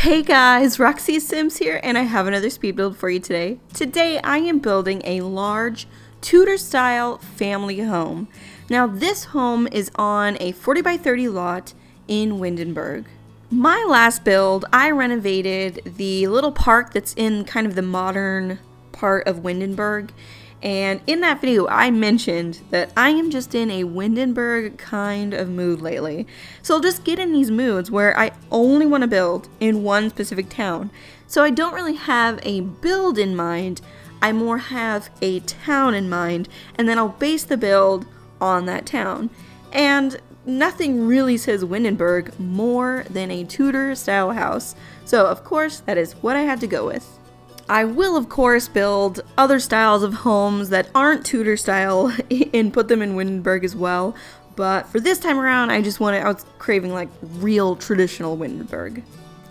Hey guys, Roxy Sims here, and I have another speed build for you today. Today I am building a large Tudor style family home. Now this home is on a 40 by 30 lot in Windenburg. My last build, I renovated the little park that's in kind of the modern part of Windenburg. And in that video, I mentioned that I am just in a Windenburg kind of mood lately. So I'll just get in these moods where I only want to build in one specific town. So I don't really have a build in mind, I more have a town in mind, and then I'll base the build on that town. And nothing really says Windenburg more than a Tudor style house. So of course, that is what I had to go with. I will, of course, build other styles of homes that aren't Tudor style and put them in Windenburg as well. But for this time around, I was craving like real traditional Windenburg.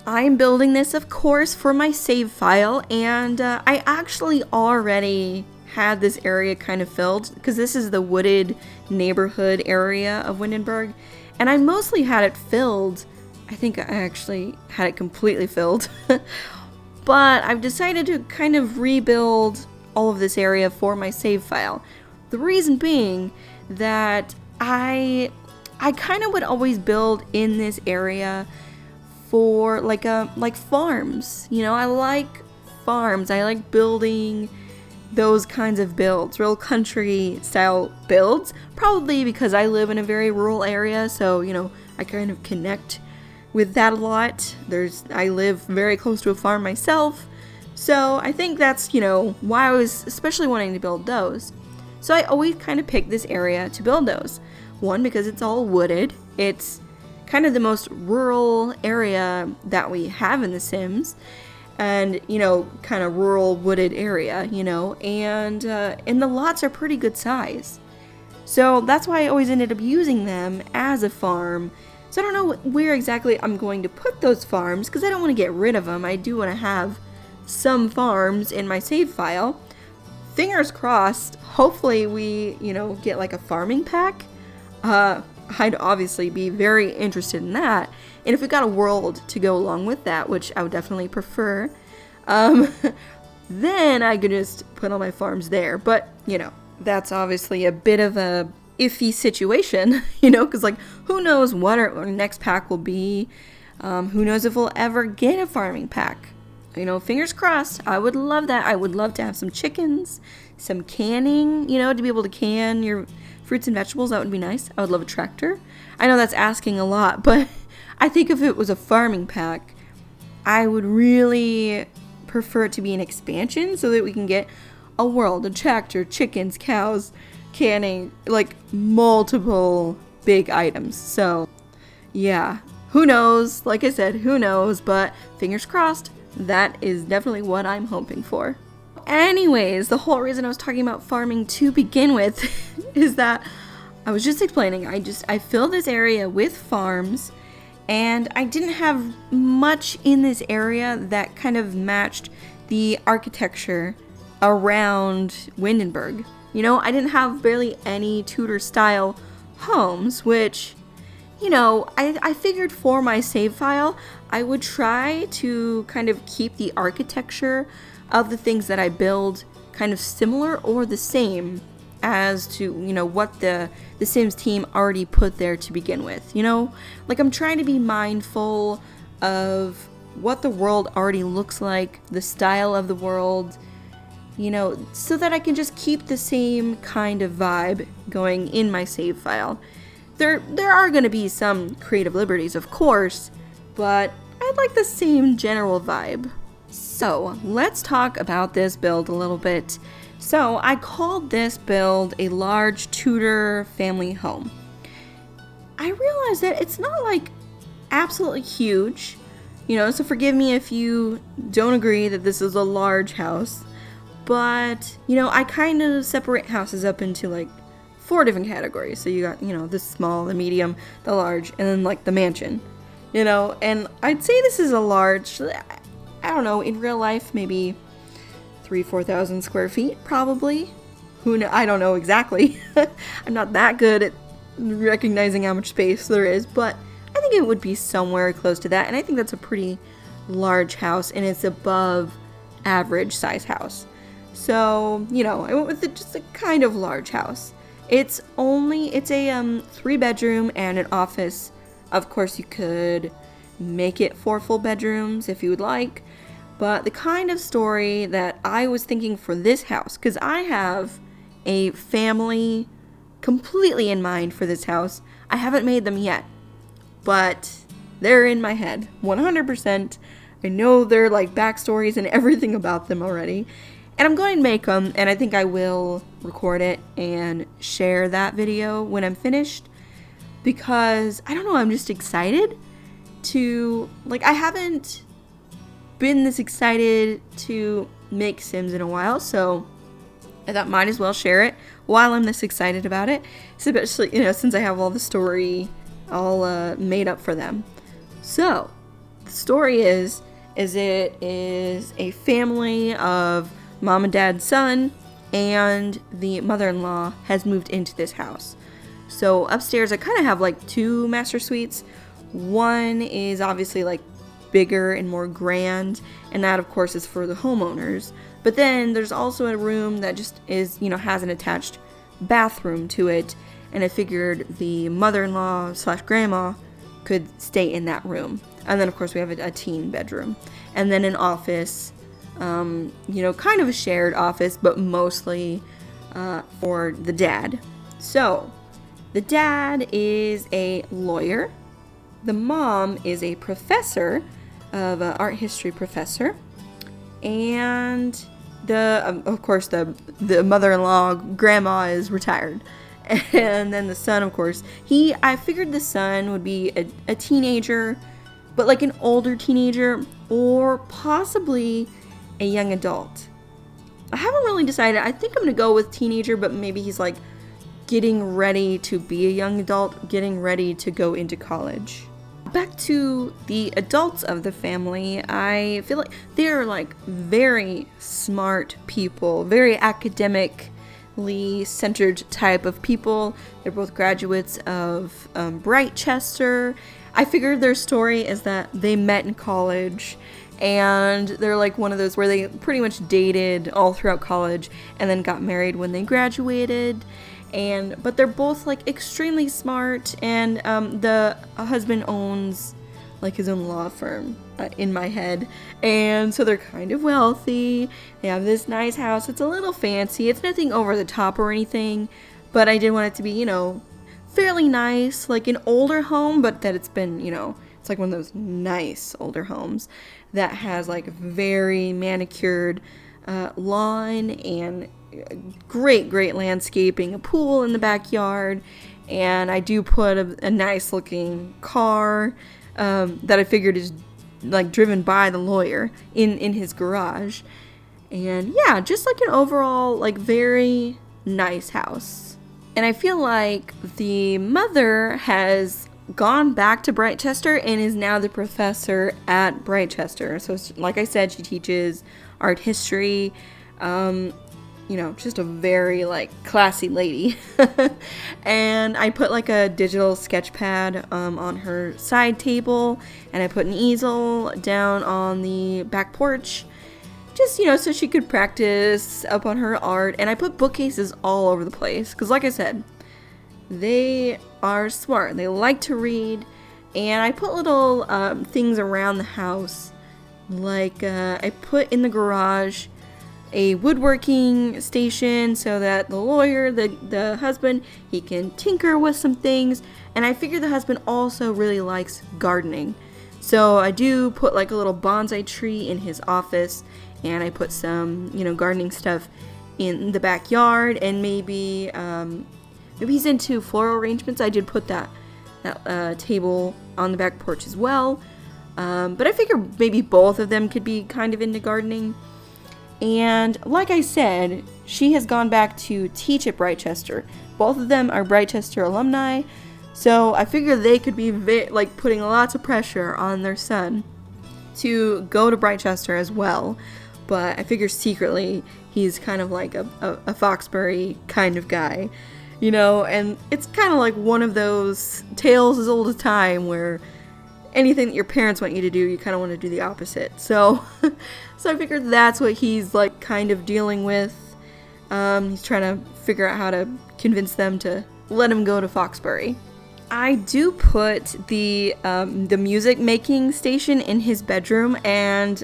I'm building this, of course, for my save file, and I actually already had this area kind of filled because this is the wooded neighborhood area of Windenburg, and I mostly had it filled. I think I actually had it completely filled. But I've decided to kind of rebuild all of this area for my save file. The reason being that I kind of would always build in this area for like farms. You know, I like farms. I like building those kinds of builds, real country style builds, probably because I live in a very rural area, so you know, I kind of connect with that a lot. I live very close to a farm myself, so I think that's, you know, why I was especially wanting to build those. So I always kind of pick this area to build those. One, because it's all wooded. It's kind of the most rural area that we have in The Sims, and you know, kind of rural wooded area, you know, and the lots are pretty good size. So that's why I always ended up using them as a farm. So I don't know where exactly I'm going to put those farms because I don't want to get rid of them. I do want to have some farms in my save file. Fingers crossed, hopefully we, you know, get like a farming pack. I'd obviously be very interested in that. And if we got a world to go along with that, which I would definitely prefer, then I could just put all my farms there. But, you know, that's obviously a bit of a iffy situation, you know, because like who knows what our next pack will be. Who knows if we'll ever get a farming pack. You know, fingers crossed. I would love that. I would love to have some chickens, some canning, you know, to be able to can your fruits and vegetables. That would be nice. I would love a tractor. I know that's asking a lot, but I think if it was a farming pack, I would really prefer it to be an expansion so that we can get a world, a tractor, chickens, cows, canning, like multiple big items. So yeah, who knows? Like I said, who knows? But fingers crossed, that is definitely what I'm hoping for. Anyways, the whole reason I was talking about farming to begin with is that I was just explaining, I filled this area with farms, and I didn't have much in this area that kind of matched the architecture around Windenburg. You know, I didn't have barely any Tudor style homes, which, you know, I figured for my save file, I would try to kind of keep the architecture of the things that I build kind of similar or the same as to, you know, what the Sims team already put there to begin with. You know, like I'm trying to be mindful of what the world already looks like, the style of the world, you know, so that I can just keep the same kind of vibe going in my save file. There are going to be some creative liberties, of course, but I'd like the same general vibe. So let's talk about this build a little bit. So I called this build a large Tudor family home. I realized that it's not like absolutely huge, you know, so forgive me if you don't agree that this is a large house. But, you know, I kind of separate houses up into like 4 different categories. So you got, you know, the small, the medium, the large, and then like the mansion, you know. And I'd say this is a large, I don't know, in real life, maybe 3,000-4,000 square feet, probably. I don't know exactly. I'm not that good at recognizing how much space there is, but I think it would be somewhere close to that. And I think that's a pretty large house, and it's above average size house. So, you know, I went with just a kind of large house. It's a 3-bedroom and an office. Of course, you could make it 4 full bedrooms if you would like. But the kind of story that I was thinking for this house, because I have a family completely in mind for this house. I haven't made them yet, but they're in my head 100%. I know their like backstories and everything about them already. And I'm going to make them, and I think I will record it and share that video when I'm finished, because I don't know, I'm just excited to, like, I haven't been this excited to make Sims in a while, so I thought might as well share it while I'm this excited about it, especially, you know, since I have all the story all made up for them. So, the story is it is a family of mom and dad, son, and the mother-in-law has moved into this house. So upstairs I kind of have like 2 master suites. One is obviously like bigger and more grand, and that of course is for the homeowners. But then there's also a room that just is, you know, has an attached bathroom to it, and I figured the mother-in-law / grandma could stay in that room. And then of course we have a teen bedroom, and then an office, you know, kind of a shared office, but mostly for the dad. So the dad is a lawyer. The mom is a professor of art history professor, and of course the mother-in-law grandma is retired. And then the son, of course, I figured the son would be a teenager, but like an older teenager, or possibly a young adult. I haven't really decided. I think I'm gonna go with teenager, but maybe he's like getting ready to be a young adult, getting ready to go into college. Back to the adults of the family, I feel like they're like very smart people, very academically centered type of people. They're both graduates of Brightchester. I figured their story is that they met in college, and they're like one of those where they pretty much dated all throughout college and then got married when they graduated. But they're both like extremely smart, and the husband owns like his own law firm in my head, and so they're kind of wealthy. They have this nice house. It's a little fancy. It's nothing over the top or anything, but I did want it to be, you know, fairly nice, like an older home, but that it's been, you know, it's like one of those nice older homes that has like very manicured lawn and great landscaping, a pool in the backyard, and I do put a nice looking car that I figured is like driven by the lawyer in his garage. And yeah, just like an overall like very nice house. And I feel like the mother has gone back to Brightchester and is now the professor at Brightchester. So like I said, she teaches art history. You know, just a very like classy lady. And I put like a digital sketch pad on her side table, and I put an easel down on the back porch, just, you know, so she could practice up on her art. And I put bookcases all over the place because, like I said, they are smart. They like to read. And I put little things around the house, like I put in the garage a woodworking station so that the lawyer, the husband, he can tinker with some things. And I figure the husband also really likes gardening, so I do put like a little bonsai tree in his office, and I put some, you know, gardening stuff in the backyard. And maybe he's into floral arrangements. I did put that table on the back porch as well, but I figure maybe both of them could be kind of into gardening. And like I said, she has gone back to teach at Brightchester. Both of them are Brightchester alumni, so I figure they could be like putting lots of pressure on their son to go to Brightchester as well. But I figure secretly he's kind of like a Foxbury kind of guy, you know. And it's kind of like one of those tales as old as time where anything that your parents want you to do, you kind of want to do the opposite. So, so I figured that's what he's like kind of dealing with. He's trying to figure out how to convince them to let him go to Foxbury. I do put the music making station in his bedroom, and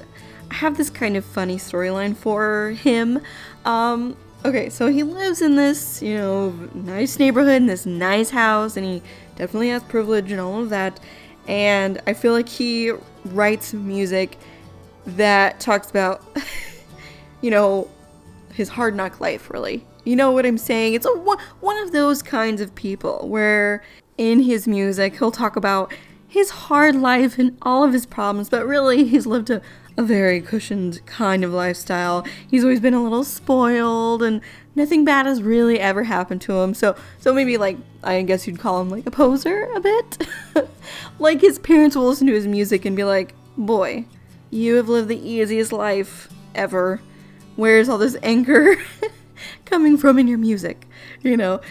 I have this kind of funny storyline for him. Okay, so he lives in this, nice neighborhood, in this nice house, and he definitely has privilege and all of that. And I feel like he writes music that talks about, his hard knock life, really. You know what I'm saying? It's one of those kinds of people where in his music he'll talk about his hard life and all of his problems, but really he's lived a very cushioned kind of lifestyle. He's always been a little spoiled and nothing bad has really ever happened to him. So maybe like, I guess you'd call him like a poser a bit. Like his parents will listen to his music and be like, boy, you have lived the easiest life ever. Where's all this anger coming from in your music, And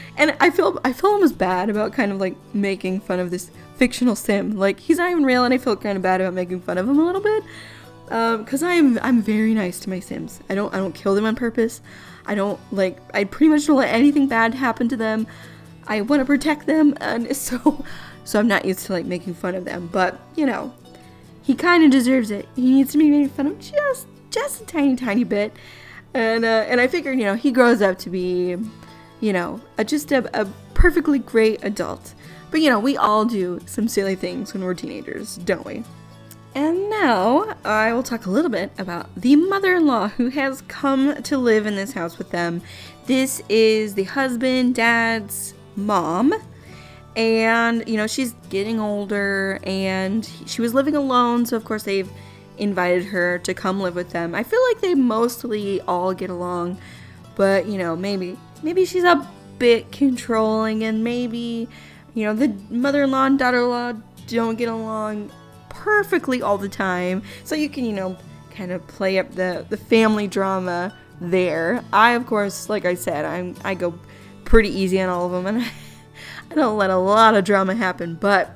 I feel almost bad about kind of like making fun of this fictional sim. Like he's not even real, and I feel kind of bad about making fun of him a little bit. Because I'm very nice to my Sims. I don't kill them on purpose. I pretty much don't let anything bad happen to them. I want to protect them, and so I'm not used to like making fun of them. But he kind of deserves it. He needs to be made fun of just a tiny bit. And I figured he grows up to be just a perfectly great adult. But we all do some silly things when we're teenagers, don't we? And now I will talk a little bit about the mother-in-law who has come to live in this house with them. This is the husband, dad's mom, and she's getting older, and she was living alone, so of course they've invited her to come live with them. I feel like they mostly all get along, but maybe she's a bit controlling, and maybe the mother-in-law and daughter-in-law don't get along perfectly all the time, so you can kind of play up the family drama there. I, of course, like I said, I go pretty easy on all of them, and I don't let a lot of drama happen, but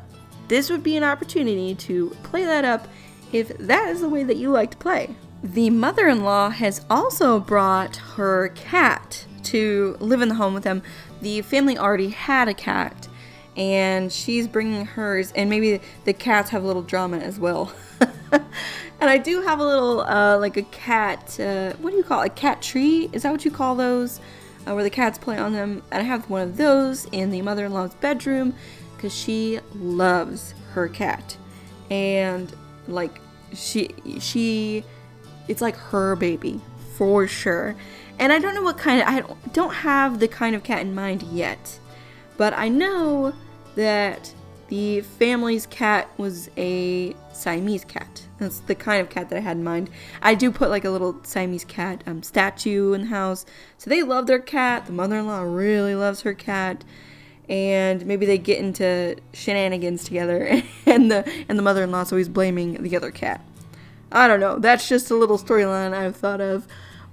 this would be an opportunity to play that up if that is the way that you like to play. The mother-in-law has also brought her cat to live in the home with them. The family already had a cat, and she's bringing hers, and maybe the cats have a little drama as well. And I do have a little, like a cat, what do you call it? A cat tree? Is that what you call those? Where the cats play on them. And I have one of those in the mother-in-law's bedroom, because she loves her cat. And, like, she, it's like her baby, for sure. And I don't know what kind of, I don't have the kind of cat in mind yet. But I know that the family's cat was a Siamese cat. That's the kind of cat that I had in mind. I do put like a little Siamese cat statue in the house. So they love their cat. The mother-in-law really loves her cat. And maybe they get into shenanigans together. And the mother-in-law's always blaming the other cat. I don't know. That's just a little storyline I've thought of.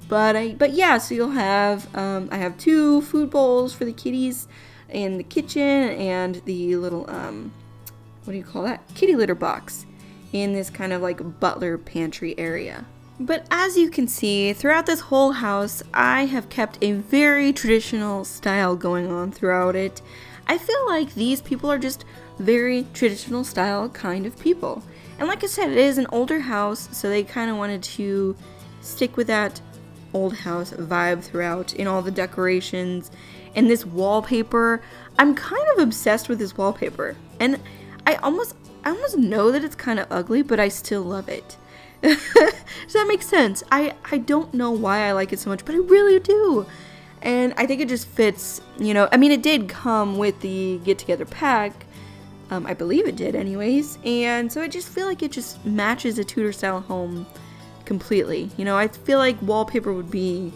But yeah, so you'll have, I have 2 food bowls for the kitties in the kitchen, and the little, what do you call that? Kitty litter box in this kind of like butler pantry area. But as you can see, throughout this whole house, I have kept a very traditional style going on throughout it. I feel like these people are just very traditional style kind of people. And like I said, it is an older house, so they kind of wanted to stick with that old house vibe throughout in all the decorations. And this wallpaper, I'm kind of obsessed with this wallpaper. And I almost know that it's kind of ugly, but I still love it. Does that make sense? I don't know why I like it so much, but I really do. And I think it just fits, I mean, it did come with the get-together pack. I believe it did anyways. And so I just feel like it just matches a Tudor-style home completely. I feel like wallpaper would be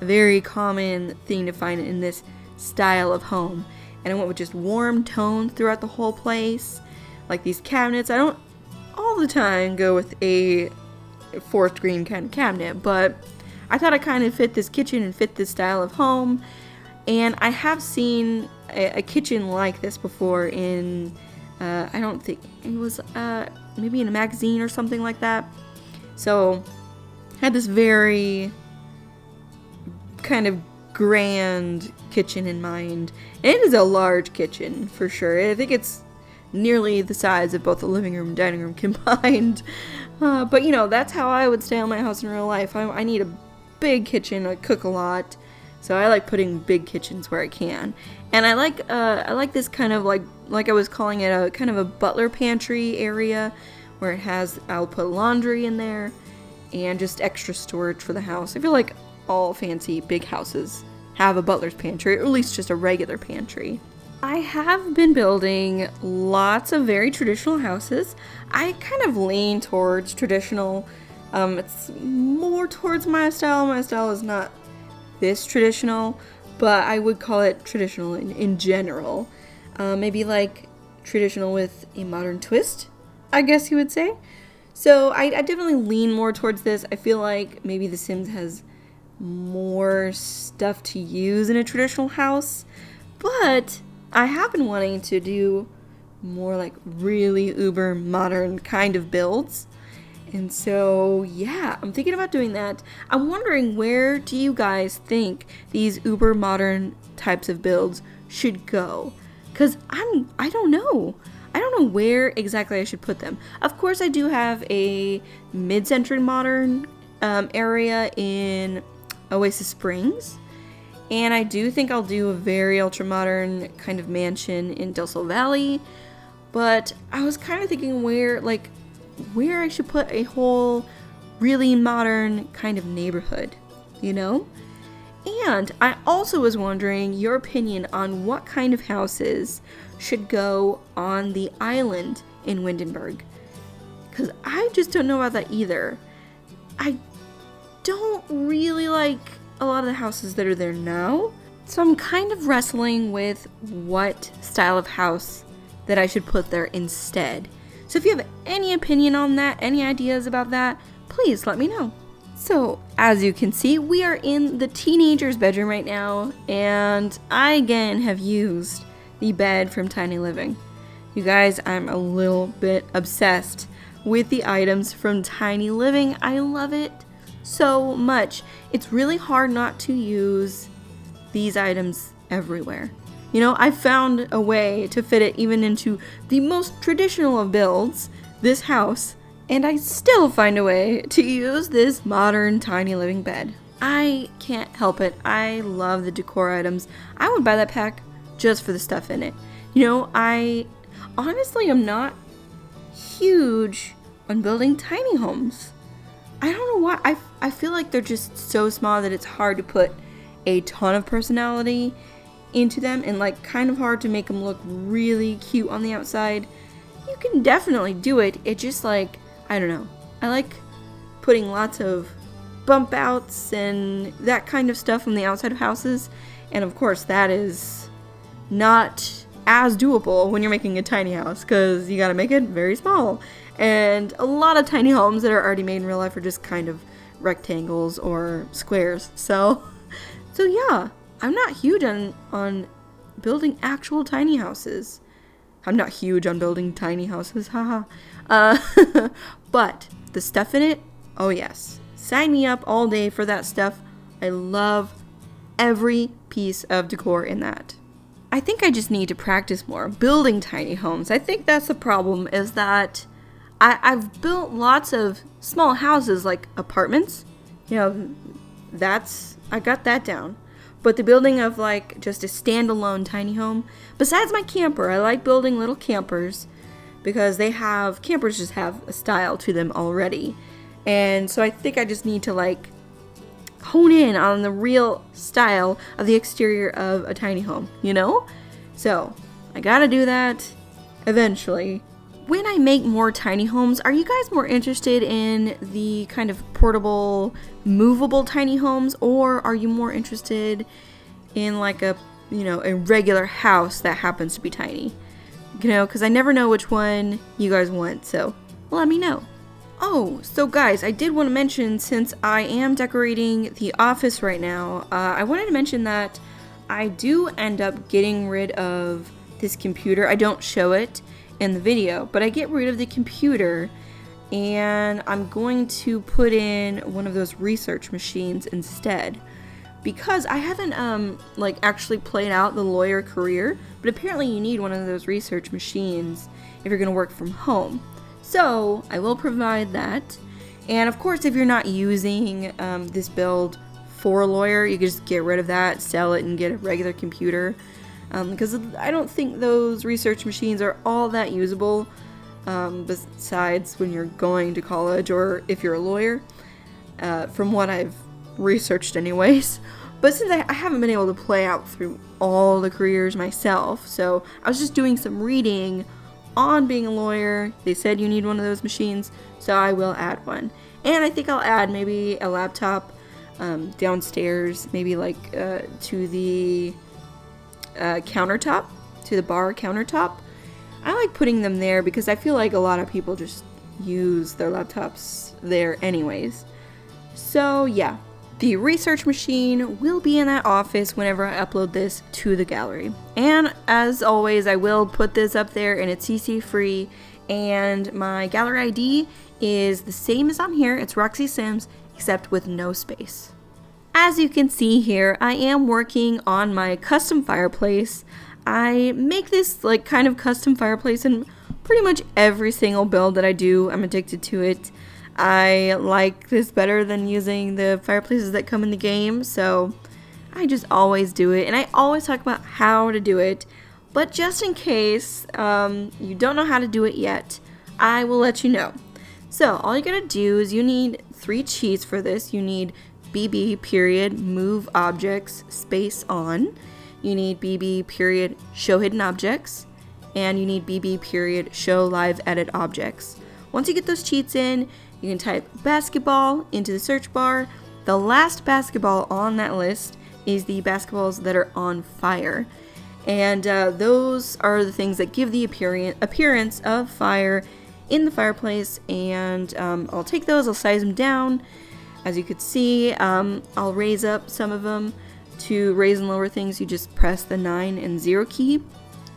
a very common thing to find in this style of home. And I went with just warm tones throughout the whole place. Like these cabinets, I don't all the time go with a forest green kind of cabinet, but I thought it kind of fit this kitchen and fit this style of home. And I have seen a kitchen like this before in I don't think it was maybe in a magazine or something like that. So I had this very kind of grand kitchen in mind. And it is a large kitchen for sure. I think it's nearly the size of both the living room and dining room combined. But you know, that's how I would style my house in real life. I need a big kitchen. I cook a lot, so I like putting big kitchens where I can. And I like this kind of like I was calling it, a kind of a butler pantry area where it has, I'll put laundry in there and just extra storage for the house. I feel like all fancy big houses have a butler's pantry, or at least just a regular pantry. I have been building lots of very traditional houses. I kind of lean towards traditional. It's more towards my style. My style is not this traditional, but I would call it traditional in general. Maybe like traditional with a modern twist, I guess you would say. So I definitely lean more towards this. I feel like maybe The Sims has more stuff to use in a traditional house, but I have been wanting to do more like really uber modern kind of builds. And so, yeah, I'm thinking about doing that. I'm wondering, where do you guys think these uber modern types of builds should go? Because I don't know. I don't know where exactly I should put them. Of course, I do have a mid-century modern area in Oasis Springs. And I do think I'll do a very ultra-modern kind of mansion in Del Sol Valley. But I was kind of thinking where I should put a whole really modern kind of neighborhood, you know? And I also was wondering your opinion on what kind of houses should go on the island in Windenburg. Because I just don't know about that either. I don't really like a lot of the houses that are there now. So I'm kind of wrestling with what style of house that I should put there instead. So if you have any opinion on that, any ideas about that, please let me know. So as you can see, we are in the teenager's bedroom right now, and I again have used the bed from Tiny Living. You guys, I'm a little bit obsessed with the items from Tiny Living. I love it so much. It's really hard not to use these items everywhere. You know, I found a way to fit it even into the most traditional of builds, this house, and I still find a way to use this modern Tiny Living bed. I can't help it. I love the decor items. I would buy that pack just for the stuff in it. You know, I honestly am not huge on building tiny homes. I don't know why. I feel like they're just so small that it's hard to put a ton of personality into them, and like kind of hard to make them look really cute on the outside. You can definitely do it. It just like, I don't know. I like putting lots of bump outs and that kind of stuff on the outside of houses. And of course that is not as doable when you're making a tiny house, because you gotta make it very small. And a lot of tiny homes that are already made in real life are just kind of rectangles or squares. So yeah, I'm not huge on building actual tiny houses. I'm not huge on building tiny houses, haha. But the stuff in it, oh yes. Sign me up all day for that stuff. I love every piece of decor in that. I think I just need to practice more building tiny homes. I think that's the problem, is that I've built lots of small houses, like apartments. You know, I got that down. But the building of like just a standalone tiny home, besides my camper, I like building little campers because campers just have a style to them already. And so I think I just need to like hone in on the real style of the exterior of a tiny home, you know? So I gotta do that eventually. When I make more tiny homes, are you guys more interested in the kind of portable, movable tiny homes, or are you more interested in like a regular house that happens to be tiny? You know, because I never know which one you guys want, so let me know. Oh, so guys, I did want to mention, since I am decorating the office right now, I wanted to mention that I do end up getting rid of this computer. I don't show it in the video, but I get rid of the computer and I'm going to put in one of those research machines instead, because I haven't like actually played out the lawyer career, but apparently you need one of those research machines if you're going to work from home. So I will provide that. And of course, if you're not using this build for a lawyer, you can just get rid of that, sell it, and get a regular computer. Because I don't think those research machines are all that usable, besides when you're going to college or if you're a lawyer, from what I've researched anyways. But since I haven't been able to play out through all the careers myself, so I was just doing some reading on being a lawyer. They said you need one of those machines, so I will add one. And I think I'll add maybe a laptop downstairs, maybe like to the countertop, to the bar countertop. I like putting them there because I feel like a lot of people just use their laptops there anyways. So yeah, the research machine will be in that office whenever I upload this to the gallery. And as always, I will put this up there and it's CC free. And my gallery ID is the same as on here. It's Roxxy Sims, except with no space. As you can see here, I am working on my custom fireplace. I make this like kind of custom fireplace in pretty much every single build that I do. I'm addicted to it. I like this better than using the fireplaces that come in the game, so I just always do it, and I always talk about how to do it. But just in case you don't know how to do it yet, I will let you know. So all you gotta do is you need 3 cheats for this. You need BB period move objects space on. You need BB period show hidden objects, and you need BB period show live edit objects. Once you get those cheats in, you can type basketball into the search bar. The last basketball on that list is the basketballs that are on fire. And those are the things that give the appearance of fire in the fireplace. And I'll take those, I'll size them down. As you could see, I'll raise up some of them. To raise and lower things, you just press the 9 and 0 key.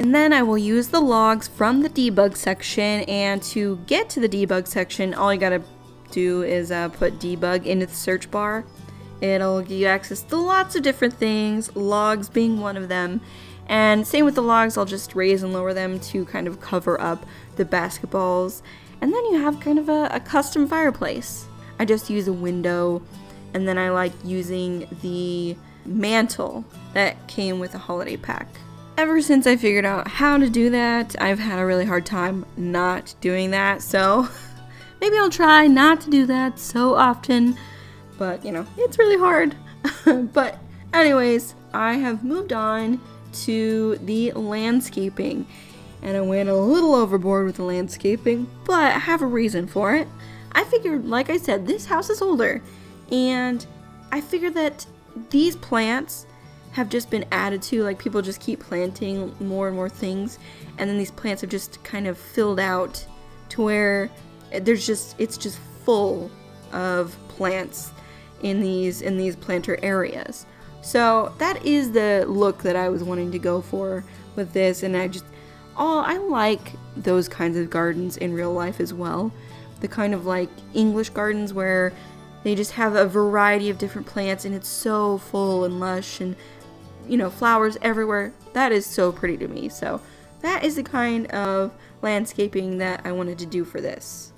And then I will use the logs from the debug section, and to get to the debug section, all you gotta do is put debug into the search bar. It'll give you access to lots of different things, logs being one of them. And same with the logs, I'll just raise and lower them to kind of cover up the basketballs. And then you have kind of a custom fireplace. I just use a window, and then I like using the mantle that came with the holiday pack. Ever since I figured out how to do that, I've had a really hard time not doing that, so maybe I'll try not to do that so often, but you know, it's really hard. But anyways, I have moved on to the landscaping, and I went a little overboard with the landscaping, but I have a reason for it. I figured, like I said, this house is older, and I figured that these plants have just been added to, like people just keep planting more and more things, and then these plants have just kind of filled out to where it's just full of plants in these planter areas. So that is the look that I was wanting to go for with this, and I like those kinds of gardens in real life as well. The kind of like English gardens where they just have a variety of different plants and it's so full and lush and, you know, flowers everywhere. That is so pretty to me. So that is the kind of landscaping that I wanted to do for this.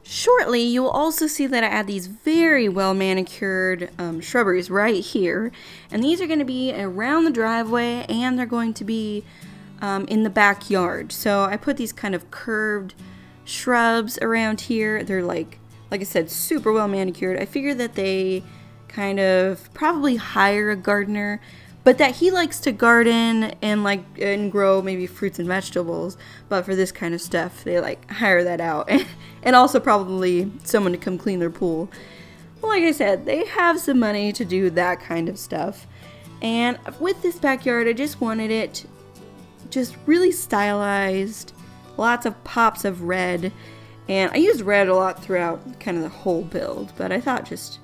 Shortly, you will also see that I add these very well manicured shrubberies right here. And these are going to be around the driveway, and they're going to be in the backyard. So I put these kind of curved shrubs around here. They're like I said, super well manicured. I figure that they kind of probably hire a gardener, but that he likes to garden and grow maybe fruits and vegetables. But for this kind of stuff, they like hire that out, and also probably someone to come clean their pool. Well, like I said, they have some money to do that kind of stuff. And with this backyard, I just wanted it just really stylized, lots of pops of red. And I used red a lot throughout kind of the whole build, but I thought just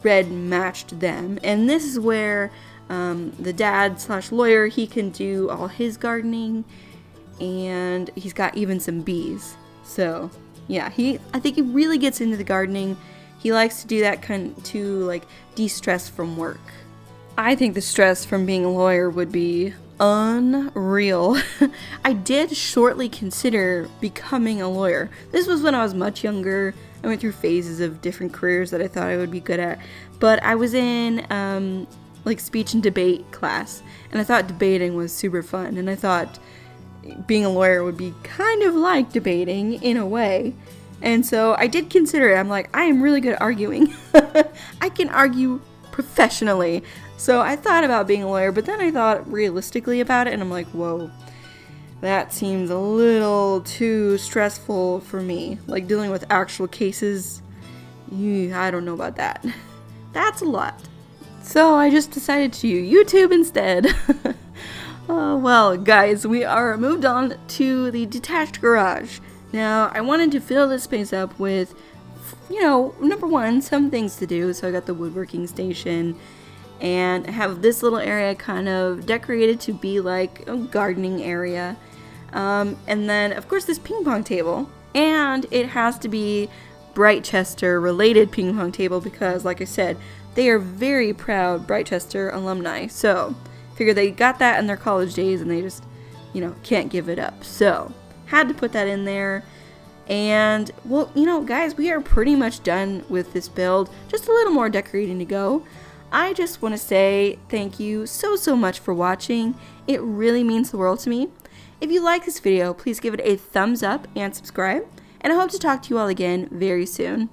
red matched them. And this is where the dad/lawyer, he can do all his gardening. and he's got even some bees. So yeah, I think he really gets into the gardening. He likes to do that kind to like de-stress from work. I think the stress from being a lawyer would be unreal. I did shortly consider becoming a lawyer. This was when I was much younger. I went through phases of different careers that I thought I would be good at. But I was in like speech and debate class, and I thought debating was super fun, and I thought being a lawyer would be kind of like debating in a way. And so I did consider it. I'm like, I am really good at arguing. I can argue professionally. So I thought about being a lawyer, but then I thought realistically about it, and I'm like, whoa, that seems a little too stressful for me. Like dealing with actual cases, I don't know about that. That's a lot. So I just decided to YouTube instead. Well, guys, we are moved on to the detached garage. Now, I wanted to fill this space up with, number one, some things to do. So I got the woodworking station, and I have this little area kind of decorated to be like a gardening area. And then, of course, this ping pong table. And it has to be Brightchester related ping pong table because, like I said, they are very proud Brightchester alumni. So, figure they got that in their college days and they just, can't give it up. So, had to put that in there. And, well, guys, we are pretty much done with this build. Just a little more decorating to go. I just want to say thank you so much for watching. It really means the world to me. If you like this video, please give it a thumbs up and subscribe. And I hope to talk to you all again very soon.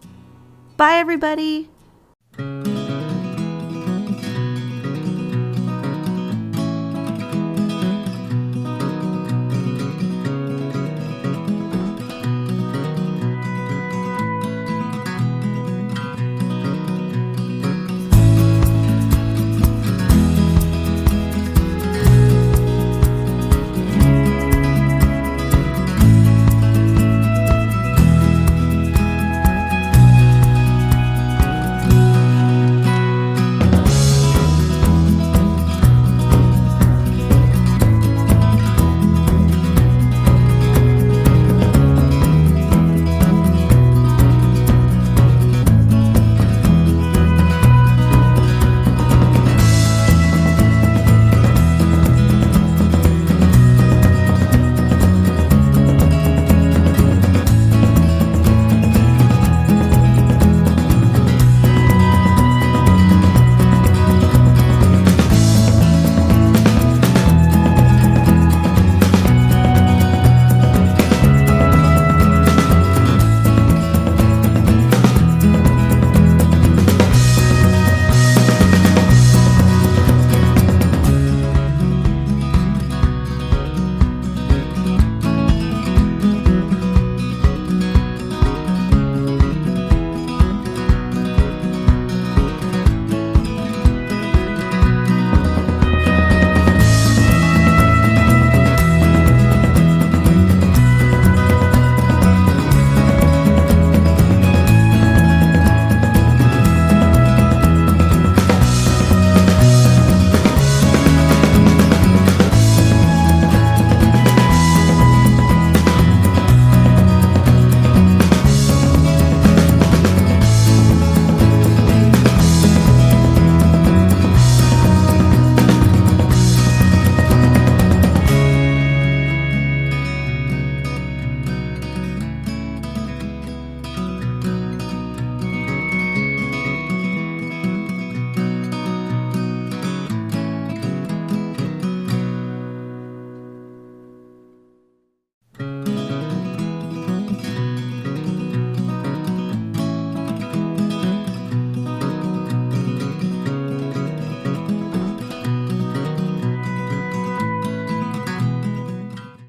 Bye, everybody!